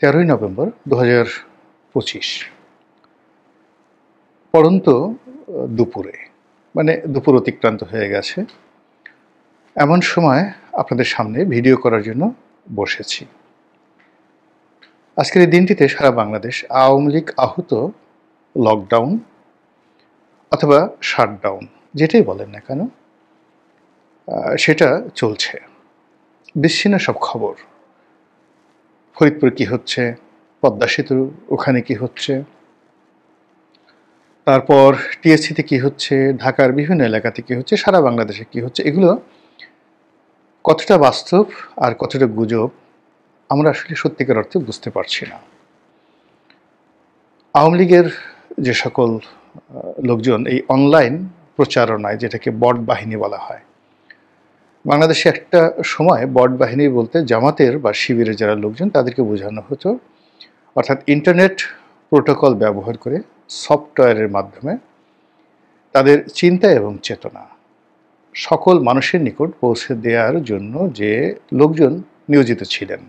13ই November 2025 পড়ন্ত দুপুরে, মানে দুপুর অতিক্রান্ত হয়ে গেছে। এমন সময় আপনাদের সামনে ভিডিও করার জন্য বসেছি। আজকের এই দিনটিতে সারা বাংলাদেশ আওয়ামী লীগ আহত লকডাউন অথবা শাটডাউন, যেটাই বলেন না কেন, সেটা চলছে। বিচ্ছিন্ন সব খবর। ফরিদপুরে কী হচ্ছে, পদ্মা সেতু ওখানে কী হচ্ছে, তারপর টিএসসিতে কী হচ্ছে, ঢাকার বিভিন্ন এলাকাতে কী হচ্ছে, সারা বাংলাদেশে কী হচ্ছে, এগুলো কতটা বাস্তব আর কতটা গুজব আমরা আসলে সত্যিকার অর্থে বুঝতে পারছি না। আওয়ামী লীগের যে সকল লোকজন এই অনলাইন প্রচারণায়, যেটাকে বট বাহিনী বলা হয়, বাংলাদেশে একটা সময় বট বাহিনী বলতে জামাতের বা শিবিরের যারা লোকজন তাদেরকে বোঝানো হতো, অর্থাৎ ইন্টারনেট প্রোটোকল ব্যবহার করে সফটওয়্যারের মাধ্যমে তাদের চিন্তা এবং চেতনা সকল মানুষের নিকট পৌঁছে দেওয়ার জন্য যে লোকজন নিয়োজিত ছিলেন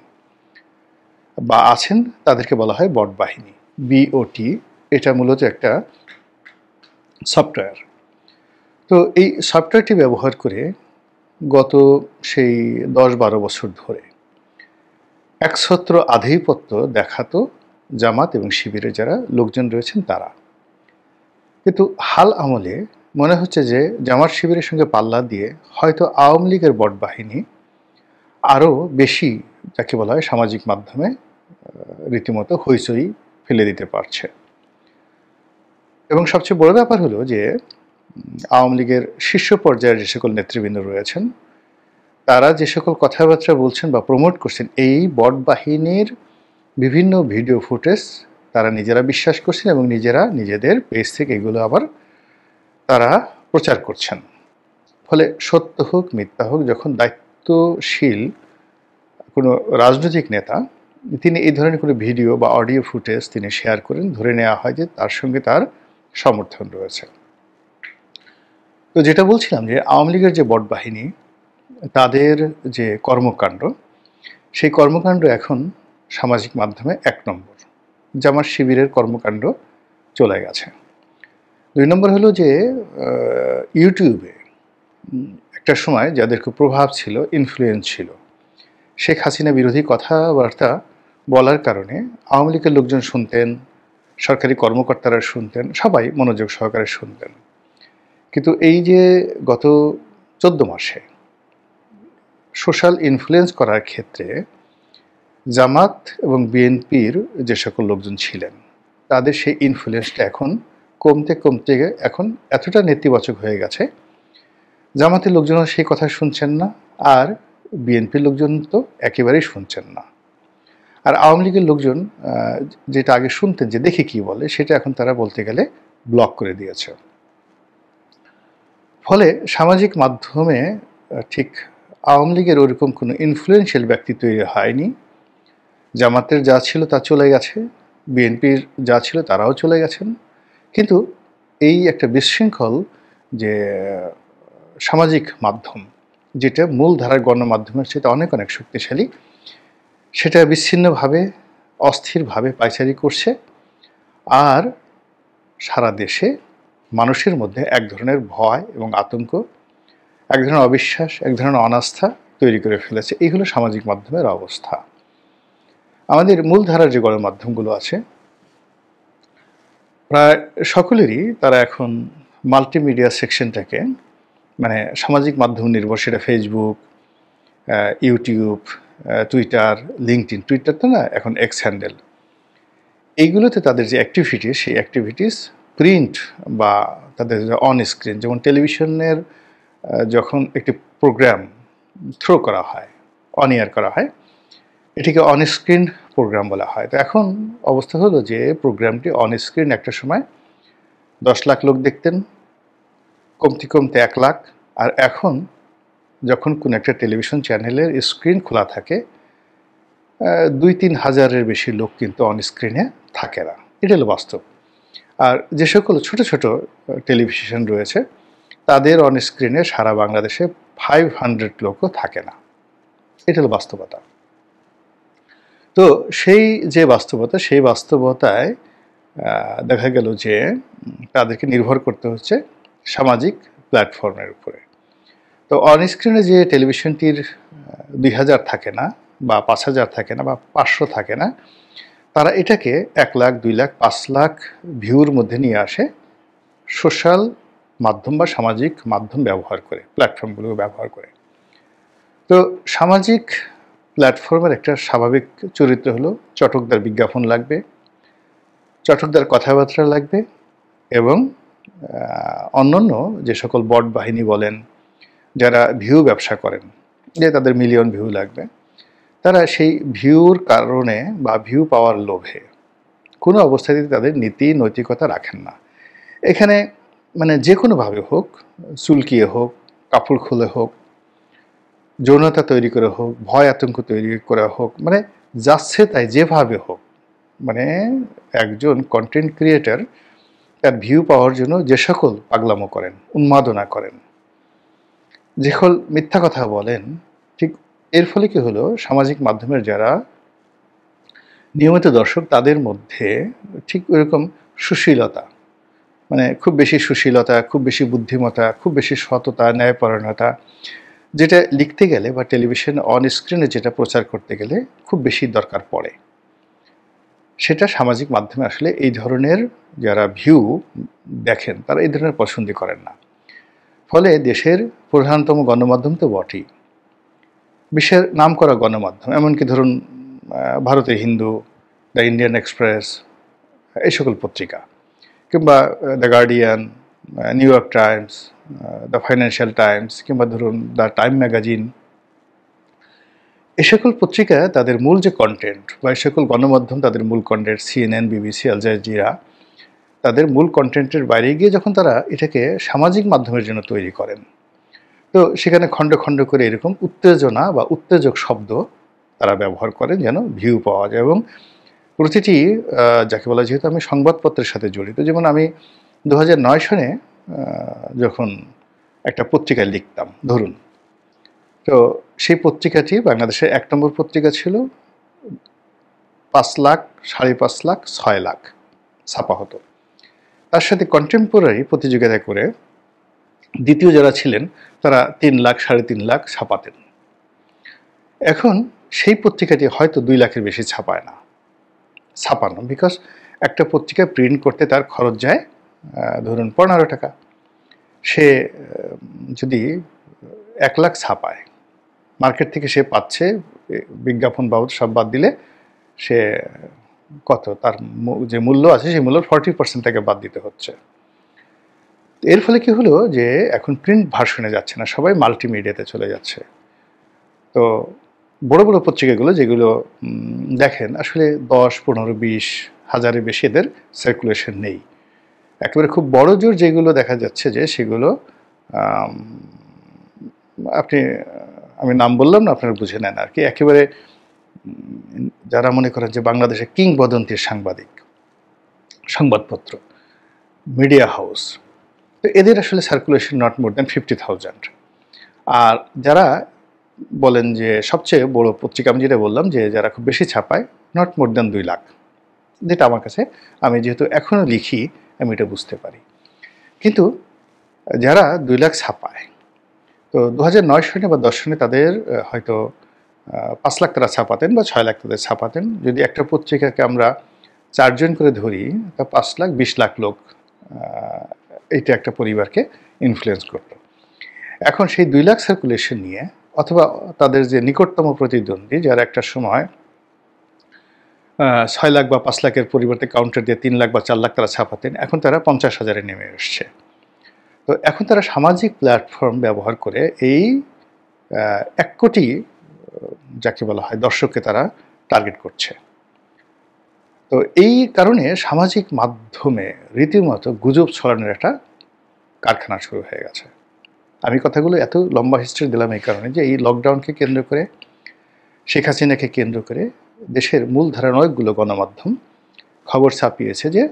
বা আছেন তাদেরকে বলা হয় বট বাহিনী, বিওটি। এটা মূলত একটা সফটওয়্যার। তো এই সফটওয়্যারটি ব্যবহার করে গত সেই 10-12 বছর ধরে একছত্র আধিপত্য দেখাতো জামাত এবং শিবিরের যারা লোকজন রয়েছেন তারা। কিন্তু হাল আমলে মনে হচ্ছে যে জামাত শিবিরের সঙ্গে পাল্লা দিয়ে হয়তো আওয়ামী লীগের বট বাহিনী আরও বেশি, যাকে বলা হয় সামাজিক মাধ্যমে রীতিমতো হইচই ফেলে দিতে পারছে। এবং সবচেয়ে বড় ব্যাপার হলো যে আওয়ামী লীগের শীর্ষ পর্যায়ের যে সকল নেতৃবৃন্দ রয়েছেন তারা যে সকল কথাবার্তা বলছেন বা প্রমোট করছেন, এই বট বাহিনীর বিভিন্ন ভিডিও ফুটেজ তারা নিজেরা বিশ্বাস করছেন এবং নিজেরা নিজেদের পেজ থেকে এগুলো আবার তারা প্রচার করছেন। ফলে সত্য হোক মিথ্যা হোক, যখন দায়িত্বশীল কোনো রাজনৈতিক নেতা তিনি এই ধরনের কোনো ভিডিও বা অডিও ফুটেজ তিনি শেয়ার করেন, ধরে নেওয়া হয় যে তার সঙ্গে তার সমর্থন রয়েছে। তো যেটা বলছিলাম যে আওয়ামী লীগের যে বট বাহিনী তাদের যে কর্মকাণ্ড, সেই কর্মকাণ্ড এখন সামাজিক মাধ্যমে 1 নম্বর। জামাত শিবিরের কর্মকাণ্ড চলে গেছে। 2 নম্বর হলো যে ইউটিউবে একটা সময় যাদের খুব প্রভাব ছিল, ইনফ্লুয়েন্স ছিল, শেখ হাসিনা বিরোধী কথাবার্তা বলার কারণে আওয়ামী লীগের লোকজন শুনতেন, সরকারি কর্মকর্তারা শুনতেন, সবাই মনোযোগ সহকারে শুনতেন। কিন্তু এই যে গত 14 মাসে সোশ্যাল ইনফ্লুয়েন্স করার ক্ষেত্রে জামাত এবং বিএনপির যে সকল লোকজন ছিলেন তাদের সেই ইনফ্লুয়েন্সটা এখন কমতে কমতে এখন এতটা নেতিবাচক হয়ে গেছে, জামাতের লোকজনও সেই কথা শুনছেন না, আর বিএনপির লোকজন তো একেবারেই শুনছেন না। আর আওয়ামী লীগের লোকজন যেটা আগে শুনতেন যে দেখি কি বলে, সেটা এখন তারা বলতে গেলে ব্লক করে দিয়েছে। ফলে সামাজিক মাধ্যমে ঠিক আওয়ামী লীগের ওরকম কোনো ইনফ্লুয়েন্সিয়াল ব্যক্তি তৈরি হয়নি। জামাতের যা ছিল তা চলে গেছে, বিএনপির যা ছিল তারাও চলে গেছেন। কিন্তু এই একটা বিশৃঙ্খল যে সামাজিক মাধ্যম, যেটা মূলধারার গণমাধ্যমের সেটা অনেক অনেক শক্তিশালী, সেটা বিচ্ছিন্নভাবে অস্থিরভাবে পায়চারি করছে। আর সারা দেশে মানুষের মধ্যে এক ধরনের ভয় এবং আতঙ্ক, এক ধরনের অবিশ্বাস, এক ধরনের অনাস্থা তৈরি করে ফেলেছে। এই হলো সামাজিক মাধ্যমের অবস্থা। আমাদের মূলধারার যে গণমাধ্যমগুলো আছে প্রায় সকলেরই তারা এখন মাল্টিমিডিয়া সেকশনটাকে, মানে সামাজিক মাধ্যম নির্ভর, সেটা Facebook, YouTube, Twitter, LinkedIn, Twitter তো না, এখন এক্স হ্যান্ডেল, এইগুলোতে তাদের যে অ্যাক্টিভিটিস, সেই অ্যাক্টিভিটিস প্রিন্ট বা তাদের অন স্ক্রিন, যেমন টেলিভিশনের যখন একটি প্রোগ্রাম থ্রো করা হয়, অন এয়ার করা হয়, এটিকে অন স্ক্রিন প্রোগ্রাম বলা হয়। তো এখন অবস্থা হলো যে প্রোগ্রামটি অন স্ক্রিন একটা সময় 10 লাখ লোক দেখতেন, কমতে কমতে 1 লাখ, আর এখন যখন কোনো একটা টেলিভিশন চ্যানেলের স্ক্রিন খোলা থাকে 2-3 হাজারের বেশি লোক কিন্তু অন স্ক্রিনে থাকে না। এটা হলো বাস্তব। আর যে সকল ছোট ছোট টেলিভিশন রয়েছে তাদের অন স্ক্রিনে সারা বাংলাদেশে 500 লোকও থাকে না। এটা হলো বাস্তবতা। তো সেই যে বাস্তবতা, সেই বাস্তবতায় দেখা গেল যে তাদেরকে নির্ভর করতে হচ্ছে সামাজিক প্ল্যাটফর্মের উপরে। তো অন স্ক্রিনে যে টেলিভিশনটির ২,০০০ থাকে না বা ৫,০০০ থাকে না বা ৫০০ থাকে না, তারা এটাকে ১ লাখ, ২ লাখ, ৫ লাখ ভিউর মধ্যে নিয়ে আসে সোশ্যাল মাধ্যম বা সামাজিক মাধ্যম ব্যবহার করে, প্ল্যাটফর্মগুলো ব্যবহার করে। তো সামাজিক প্ল্যাটফর্মের একটা স্বাভাবিক চরিত্র হলো চটকদার বিজ্ঞাপন লাগবে, চটকদার কথাবার্তা লাগবে এবং অন্যান্য যে সকল বট বাহিনী বলেন, যারা ভিউ ব্যবসা করেন, যে তাদের মিলিয়ন ভিউ লাগবে, তারা সেই ভিউর কারণে বা ভিউ পাওয়ার লোভে কোনো অবস্থাতেই তাদের নীতি নৈতিকতা রাখেন না। এখানে মানে যে কোনোভাবে হোক, চুলকিয়ে হোক, কাপড় খুলে হোক, যৌনতা তৈরি করে হোক, ভয় আতঙ্ক তৈরি করা হোক, মানে যাচ্ছে তাই যেভাবে হোক, মানে একজন কন্টেন্ট ক্রিয়েটর তার ভিউ পাওয়ার জন্য যে সকল পাগলামো করেন, উন্মাদনা করেন, যে সকল মিথ্যা কথা বলেন, ঠিক এর ফলে কি হলো, সামাজিক মাধ্যমের যারা নিয়মিত দর্শক তাদের মধ্যে ঠিক ওইরকম সুশীলতা, মানে খুব বেশি সুশীলতা, খুব বেশি বুদ্ধিমত্তা, খুব বেশি সততা, ন্যায়পরায়ণতা, যেটা লিখতে গেলে বা টেলিভিশন অন স্ক্রিনে যেটা প্রচার করতে গেলে খুব বেশি দরকার পড়ে, সেটা সামাজিক মাধ্যমে আসলে এই ধরনের যারা ভিউ দেখেন তারা এই ধরনের পছন্দই করেন না। ফলে দেশের প্রধানতম গণমাধ্যম তো বটেই, বিশ্বের নামকরা গণমাধ্যম, এমনকি ধরুন ভারতের হিন্দু, দ্য ইন্ডিয়ান এক্সপ্রেস, এই সকল পত্রিকা, কিংবা the guardian, new York Times, the financial Times, কিংবা ধরুন দ্য টাইম ম্যাগাজিন, এ সকল পত্রিকা তাদের মূল যে কন্টেন্ট বা এ সকল গণমাধ্যম তাদের মূল content, CNN, BBC, Al Jazeera, তাদের মূল কন্টেন্টের বাইরে গিয়ে যখন তারা এটাকে সামাজিক মাধ্যমের জন্য তৈরি করেন, তো সেখানে খণ্ড খণ্ড করে এরকম উত্তেজনা বা উত্তেজক শব্দ তারা ব্যবহার করেন যেন ভিউ পাওয়া যায়। এবং প্রতিটি যাকে বলা, যেহেতু আমি সংবাদপত্রের সাথে জড়িত, যেমন আমি 2009 সনে যখন একটা পত্রিকায় লিখতাম ধরুন, তো সেই পত্রিকাটি বাংলাদেশের 1 নম্বর পত্রিকা ছিল, 5 লাখ, 5.5 লাখ, 6 লাখ ছাপা হতো। তার সাথে কন্টেম্পোরারি প্রতিযোগিতা করে দ্বিতীয় যারা ছিলেন তারা 3 লাখ, 3.5 লাখ ছাপাতেন। এখন সেই পত্রিকাটি হয়তো 2 লাখের বেশি ছাপায় না, ছাপানো, বিকজ একটা পত্রিকা প্রিন্ট করতে তার খরচ যায় ধরুন 15 টাকা। সে যদি 1 লাখ ছাপায়, মার্কেট থেকে সে পাচ্ছে বিজ্ঞাপন বাবদ সব বাদ দিলে সে কত, তার যে মূল্য আছে সেই মূল্যের 40% তাকে বাদ দিতে হচ্ছে। এর ফলে কি হলো যে এখন প্রিন্ট ভার্সনে যাচ্ছে না, সবাই মাল্টিমিডিয়াতে চলে যাচ্ছে। তো বড় বড় পত্রিকাগুলো যেগুলো দেখেন আসলে 10, 15, 20 হাজারের বেশি এদের সার্কুলেশন নেই। একেবারে খুব বড় জোর যেগুলো দেখা যাচ্ছে যে সেগুলো আপনি, আমি নাম বললাম না, আপনারা বুঝে নেন আর কি, একেবারে যারা মনে করেন যে বাংলাদেশে কিংবদন্তির সাংবাদিক, সংবাদপত্র, মিডিয়া হাউস, তো এদের আসলে সার্কুলেশন নট মোর দ্যান 50,000। আর যারা বলেন যে সবচেয়ে বড় পত্রিকা, আমি যেটা বললাম যে যারা খুব বেশি ছাপায়, নট মোর দ্যান 2 লাখ, যেটা আমার কাছে, আমি যেহেতু এখনও লিখি আমি এটা বুঝতে পারি। কিন্তু যারা 2 লাখ ছাপায়, তো 2009 সনে বা 10 সনে তাদের হয়তো 5 লাখ তারা ছাপাতেন বা 6 লাখ তাদের ছাপাতেন। যদি একটা পত্রিকাকে আমরা 4 জন করে ধরি, তা 5 লাখ 20 লাখ লোক এইটা একটা পরিবারকে ইনফ্লুয়েন্স করত। এখন সেই 2 লাখ সার্কুলেশন নিয়ে, অথবা তাদের যে নিকটতম প্রতিদ্বন্দ্বী যারা একটা সময় 6 লাখ বা 5 লাখের পরিবর্তে কাউন্টার দিয়ে 3 লাখ বা 4 লাখ তারা ছাপাতেন, এখন তারা 50,000-এ নেমে এসছে। তো এখন তারা সামাজিক প্ল্যাটফর্ম ব্যবহার করে এই 1 কোটি যাকে বলা হয় দর্শককে তারা টার্গেট করছে। তো এই কারণে সামাজিক মাধ্যমে রীতিমতো গুজব ছড়ানোর একটা কারখানা শুরু হয়ে গেছে। আমি কথাগুলো এত লম্বা হিস্ট্রি দিলাম এই কারণে যে এই লকডাউনকে কেন্দ্র করে, শেখ হাসিনাকে কেন্দ্র করে দেশের মূলধারার অনেকগুলো গণমাধ্যম খবর ছাপিয়েছে যে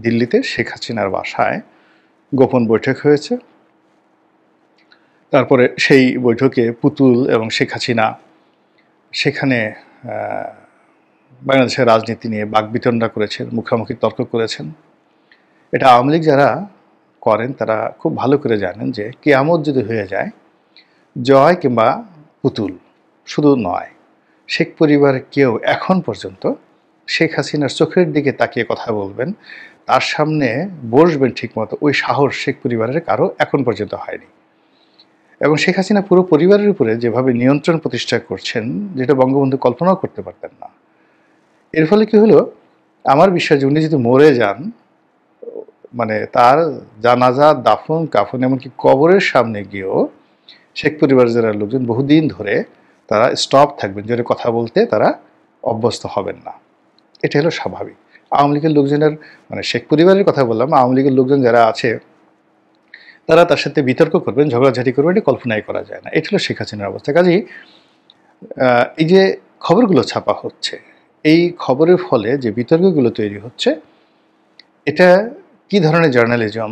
দিল্লিতে শেখ হাসিনার বাসায় গোপন বৈঠক হয়েছে। তারপরে সেই বৈঠকে পুতুল এবং শেখ হাসিনা সেখানে বাংলাদেশের রাজনীতি নিয়ে বাকবিতণ্ডা করেছেন, মুখোমুখি তর্ক করেছেন। এটা আওয়ামী লীগ যারা করেন তারা খুব ভালো করে জানেন যে কিয়ামত যদি হয়ে যায়, জয় কিংবা পুতুল শুধু নয়, শেখ পরিবারের কেউ এখন পর্যন্ত শেখ হাসিনার চোখের দিকে তাকিয়ে কথা বলবেন, তার সামনে বসবেন ঠিকমতো, ওই সাহস শেখ পরিবারের কারো এখন পর্যন্ত হয়নি। এবং শেখ হাসিনা পুরো পরিবারের উপরে যেভাবে নিয়ন্ত্রণ প্রতিষ্ঠা করছেন, যেটা বঙ্গবন্ধু কল্পনাও করতে পারতেন না। এর ফলে কি হলো, আমার বিশ্বাস যে উনি যদি মরে যান, মানে তার জানাজা, দাফন কাফন, এমনকি কবরের সামনে গিয়েও শেখ পরিবারের যারা লোকজন বহুদিন ধরে তারা স্টপ থাকবেন, জোরে কথা বলতে তারা অভ্যস্ত হবেন না। এটা হলো স্বাভাবিক। আওয়ামী লীগের লোকজনের, মানে শেখ পরিবারের কথা বললাম, আওয়ামী লীগের লোকজন যারা আছে তারা তার সাথে বিতর্ক করবেন, ঝগড়াঝাটি করবেন, এটা কল্পনাই করা যায় না। এটা হলো শেখ হাসিনার অবস্থা। কাজেই এই যে খবরগুলো ছাপা হচ্ছে, এই খবরের ফলে যে বিতর্কগুলো তৈরি হচ্ছে, এটা কি ধরনের জার্নালিজম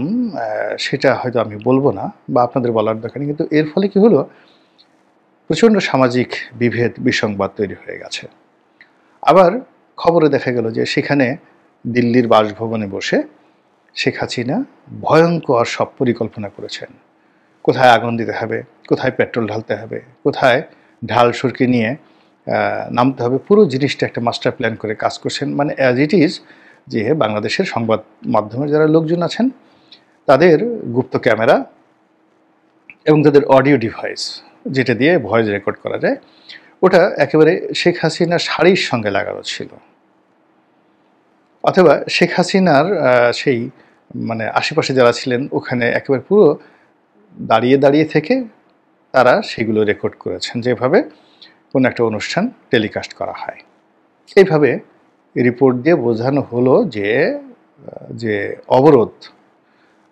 সেটা হয়তো আমি বলবো না বা আপনাদের বলার দরকার নেই, কিন্তু এর ফলে কি হলো, প্রচণ্ড সামাজিক বিভেদ, বিসংবাদ তৈরি হয়ে গেছে। আবার খবরে দেখা গেল যে সেখানে দিল্লির বাসভবনে বসে শেখ হাসিনা ভয়ঙ্কর সব পরিকল্পনা করেছেন। কোথায় আগুন দিতে হবে, কোথায় পেট্রোল ঢালতে হবে, কোথায় ঢাল সুরকি নিয়ে নামতে হবে, পুরো জিনিসটা একটা মাস্টার প্ল্যান করে কাজ করছেন। মানে অ্যাজ ইট ইজ যে বাংলাদেশের সংবাদ মাধ্যমের যারা লোকজন আছেন তাদের গুপ্ত ক্যামেরা এবং তাদের অডিও ডিভাইস, যেটা দিয়ে ভয়েস রেকর্ড করা যায়, ওটা একেবারে শেখ হাসিনার শাড়ির সঙ্গে লাগানো ছিল। অথবা শেখ হাসিনার সেই মানে আশেপাশে যারা ছিলেন ওখানে একেবারে পুরো দাঁড়িয়ে দাঁড়িয়ে থেকে তারা সেগুলো রেকর্ড করেছেন, যেভাবে কোনো একটা অনুষ্ঠান টেলিকাস্ট করা হয়। এইভাবে রিপোর্ট দিয়ে বোঝানো হলো যে যে অবরোধ,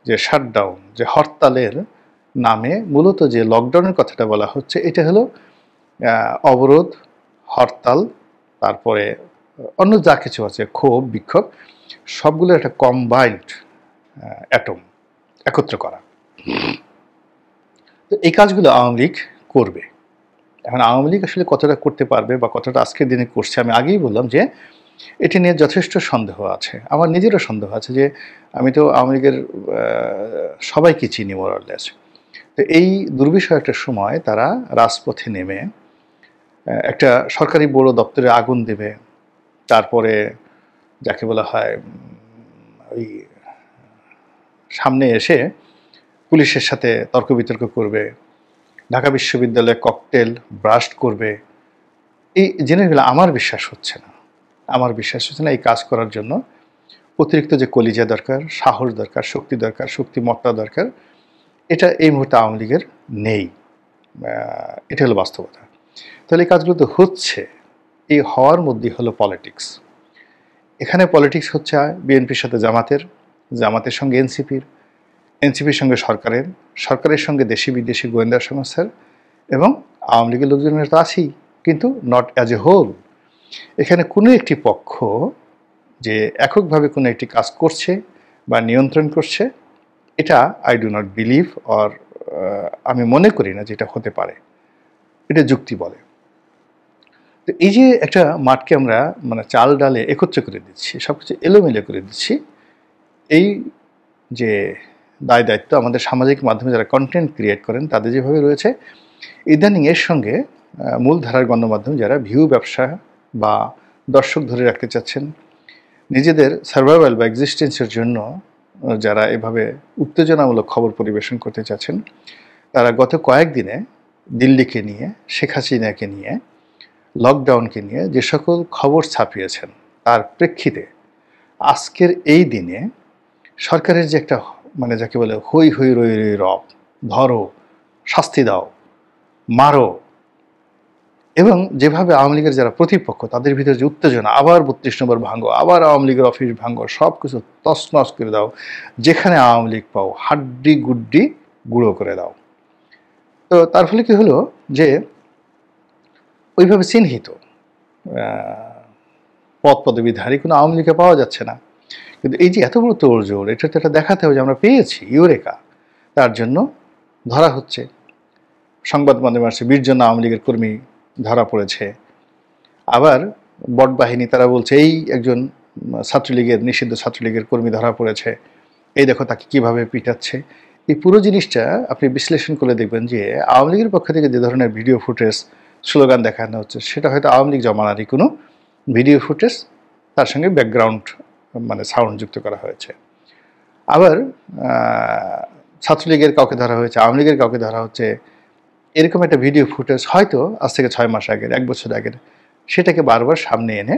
যে শাটডাউন, যে হরতালের নামে মূলত যে লকডাউনের কথাটা বলা হচ্ছে, এটা হলো অবরোধ, হরতাল, তারপরে অন্য যা কিছু আছে, ক্ষোভ বিক্ষোভ, সবগুলো একটা কম্বাইন্ড অ্যাটম, একত্র করা। তো এই কাজগুলো আওয়ামী লীগ করবে। এখন আওয়ামী লীগ আসলে কতটা করতে পারবে বা কতটা আজকের দিনে করছে, আমি আগেই বললাম যে এটি নিয়ে যথেষ্ট সন্দেহ আছে। আমার নিজেরও সন্দেহ আছে যে আমি তো আওয়ামী লীগের সবাইকে চিনি মোরাললেস। তো এই দুর্বিষহ একটা সময় তারা রাজপথে নেমে একটা সরকারি বড় দপ্তরে আগুন দেবে, তারপরে যাকে বলা হয় ওই সামনে এসে পুলিশের সাথে তর্ক বিতর্ক করবে, ঢাকা বিশ্ববিদ্যালয়ে ককটেল ব্রাস্ট করবে। এই জিনিসগুলো আমার বিশ্বাস হচ্ছে না। আমার বিশ্বাস হচ্ছে না এই কাজ করার জন্য অতিরিক্ত যে কলিজা দরকার, সাহস দরকার, শক্তি দরকার, শক্তিমত্তা দরকার, এটা এই মুহূর্তে আওয়ামী লীগের নেই। এটা হলো বাস্তবতা। তাহলে এই কাজগুলো তো হচ্ছে, এই হওয়ার মধ্যেই হলো পলিটিক্স। এখানে পলিটিক্স হচ্ছে বিএনপির সাথে জামাতের, জামাতের সঙ্গে এনসিপির, এনসিপির সঙ্গে সরকারের, সরকারের সঙ্গে দেশি বিদেশি গোয়েন্দা সংস্থার, এবং আওয়ামী লীগের লোকজনের তো আছেই, কিন্তু নট অ্যাজ এ হোল। এখানে কোনো একটি পক্ষ যে এককভাবে কোনো একটি কাজ করছে বা নিয়ন্ত্রণ করছে, এটা I do not believe, or আমি মনে করি না যেটা হতে পারে। এটা যুক্তি বলে। তো এই যে একটা মাঠকে আমরা মানে চাল ডালে একত্র করে দিচ্ছি, সব কিছু এলোমেলো করে দিচ্ছি, এই যে দায় দায়িত্ব আমাদের সামাজিক মাধ্যমে যারা কন্টেন্ট ক্রিয়েট করেন তাদের যেভাবে রয়েছে, ইদানিং এর সঙ্গে মূলধারার গণমাধ্যম যারা ভিউ ব্যবসা বা দর্শক ধরে রাখতে চাচ্ছেন, নিজেদের সার্ভাইভাল বা এক্সিস্টেন্সের জন্য যারা এভাবে উত্তেজনামূলক খবর পরিবেশন করতে চাচ্ছেন, তারা গত কয়েকদিনে দিল্লিকে নিয়ে, শেখ হাসিনাকে নিয়ে, লকডাউনকে নিয়ে যে সকল খবর ছাপিয়েছেন, তার প্রেক্ষিতে আজকের এই দিনে সরকারের যে একটা মানে যাকে বলে হই হই রই রই রব, ধরো, শাস্তি দাও, মারো, এবং যেভাবে আওয়ামী লীগের যারা প্রতিপক্ষ তাদের ভিতরে যে উত্তেজনা, আবার 32 নম্বর ভাঙ্গো, আবার আওয়ামী লীগের অফিস ভাঙ্গো, সব কিছু তছনছ করে দাও, যেখানে আওয়ামী লীগ পাও হাড্ডি গুড্ডি গুঁড়ো করে দাও। তো তার ফলে কি হলো যে ওইভাবে চিহ্নিত পদ পদবিধারী কোনো আওয়ামী লীগে পাওয়া যাচ্ছে না। কিন্তু এই যে এত বড় তোড়জোড়, এটা তো এটা দেখাতে হবে যে আমরা পেয়েছি ইউরেকা, তার জন্য ধরা হচ্ছে। সংবাদ মাধ্যমে আসছে 20 জন আওয়ামী লীগের কর্মী ধরা পড়েছে। আবার বট বাহিনী, তারা বলছে এই একজন ছাত্রলীগের, নিষিদ্ধ ছাত্রলীগের কর্মী ধরা পড়েছে, এই দেখো তাকে কিভাবে পিটাচ্ছে। এই পুরো জিনিসটা আপনি বিশ্লেষণ করে দেখবেন যে আওয়ামী লীগের পক্ষ থেকে যে ধরনের ভিডিও ফুটেজ, স্লোগান দেখানো হচ্ছে, সেটা হয়তো আওয়ামী লীগ জমানারই কোনো ভিডিও ফুটেজ, তার সঙ্গে ব্যাকগ্রাউন্ড মানে সাউন্ড যুক্ত করা হয়েছে। আবার ছাত্রলীগের কাউকে ধরা হয়েছে, আওয়ামী লীগের কাউকে ধরা হচ্ছে, এরকম একটা ভিডিও ফুটেজ হয়তো আজ থেকে 6 মাস আগের, 1 বছর আগের, সেটাকে বারবার সামনে এনে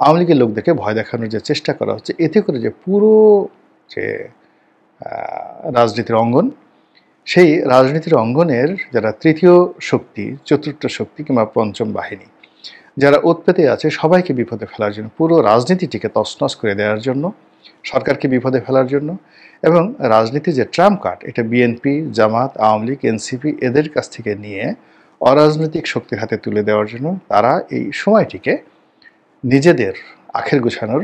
আওয়ামী লীগের লোকদেরকে ভয় দেখানোর যে চেষ্টা করা হচ্ছে, এতে করে যে পুরো যে রাজনীতির অঙ্গন, সেই রাজনীতির অঙ্গনের যারা তৃতীয় শক্তি, চতুর্থ শক্তি কিংবা পঞ্চম বাহিনী যারা উৎপেতে আছে, সবাইকে বিপদে ফেলার জন্য, পুরো রাজনীতিটিকে তছনছ করে দেওয়ার জন্য, সরকারকে বিপদে ফেলার জন্য, এবং রাজনীতির যে ট্রাম্প কার্ড, এটা বিএনপি, জামাত, আওয়ামী লীগ, এনসিপি এদের কাছ থেকে নিয়ে অরাজনৈতিক শক্তির হাতে তুলে দেওয়ার জন্য তারা এই সময়টিকে নিজেদের আখের গোছানোর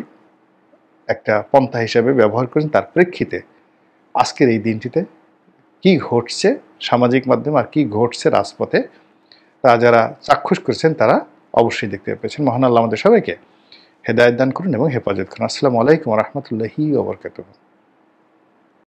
একটা পন্থা হিসেবে ব্যবহার করেন। তার প্রেক্ষিতে আজকের এই দিনটিতে কি ঘটছে সামাজিক মাধ্যমে আর কি ঘটছে রাজপথে, তা যারা চাক্ষুষ করেছেন তারা অবশ্যই দেখতে পেয়েছেন। মহান আল্লাহ আমাদের সবাইকে হেদায়েত দান করুন এবং হেফাজত করুন। আসসালামু আলাইকুম ওয়া রাহমাতুল্লাহি ওয়া বারাকাতুহু।